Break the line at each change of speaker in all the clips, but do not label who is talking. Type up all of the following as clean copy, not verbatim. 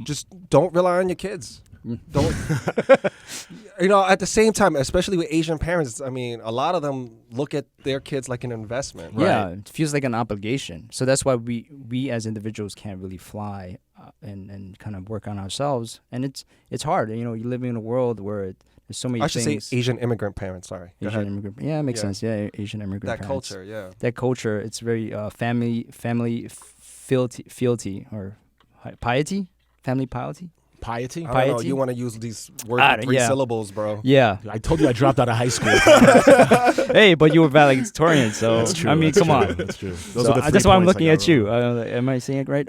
just don't rely on your kids. Don't, at the same time, especially with Asian parents, I mean, a lot of them look at their kids like an investment.
Yeah,
Right?
it feels like an obligation. So that's why we as individuals can't really fly and kind of work on ourselves. And it's hard. You know, you're living in a world where there's so many
I should
things.
say Asian immigrant parents, sorry. Go
Asian
ahead.
immigrant. Yeah, it makes sense. Yeah, Asian immigrant
That
parents.
culture, yeah.
That culture, it's very family fealty or piety, family piety.
Piety?
I don't know.
Piety?
You want to use these words with 3 syllables, bro.
Yeah.
I told you I dropped out of high school.
Hey, but you were valedictorian, so
That's true.
I mean,
that's
come
true,
on.
That's true.
So that's why I'm looking at you. Am I saying it right?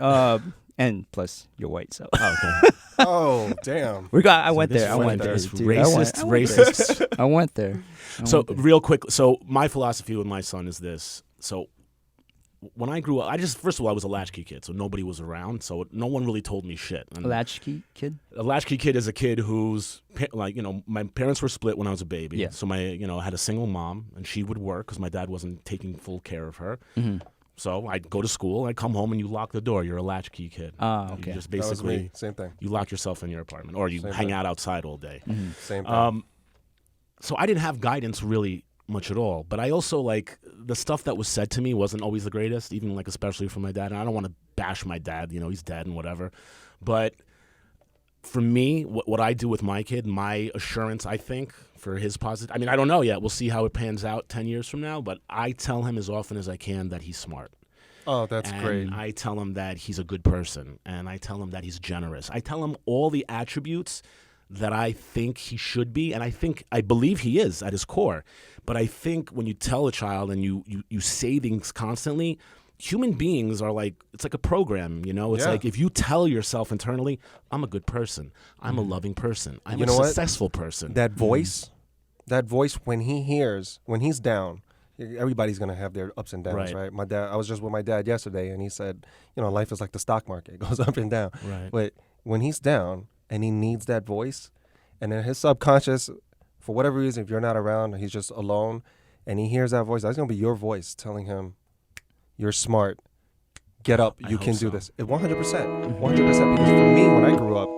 And plus, you're white, so.
Oh, okay.
Oh, damn.
I went
This
there. I
is
went there.
this
dude. I went-
racist.
I went there.
So real quick, so my philosophy with my son is this. So when I grew up, first of all, I was a latchkey kid, so nobody was around, so no one really told me shit. And
Latchkey kid?
a latchkey kid is a kid who's my parents were split when I was a baby.
Yeah.
So I had a single mom, and she would work because my dad wasn't taking full care of her.
Mm-hmm.
So I'd go to school, I'd come home, and you lock the door. You're a latchkey kid.
Ah, okay.
You just
That was
basically
me. Same thing.
you lock yourself in your apartment, or you
Same
hang
thing.
out outside all day.
Mm-hmm.
Same thing.
So I didn't have guidance really much at all. But I also the stuff that was said to me wasn't always the greatest, even especially from my dad. And I don't want to bash my dad, he's dead and whatever. But for me, what I do with my kid, my assurance, I think, for his positive, I mean, I don't know yet. We'll see how it pans out 10 years from now. But I tell him as often as I can that he's smart.
Oh, that's
And
great.
I tell him that he's a good person, and I tell him that he's generous. I tell him all the attributes that I think he should be, and I believe he is at his core. But I think when you tell a child and you say things constantly, human beings are it's like a program, It's
Yeah.
like if you tell yourself internally, I'm a good person, I'm a loving person, I'm
You
a
know what?
successful person.
That voice, when he's down, everybody's going to have their ups and downs, right? My dad, I was just with my dad yesterday, and he said, life is like the stock market. It goes up and down.
Right.
But when he's down and he needs that voice, and then his subconscious, for whatever reason, if you're not around, he's just alone, and he hears that voice, that's going to be your voice telling him, you're smart, get up,
I
you
hope
can
so.
do this. 100%. 100%. Because for me, when I grew up,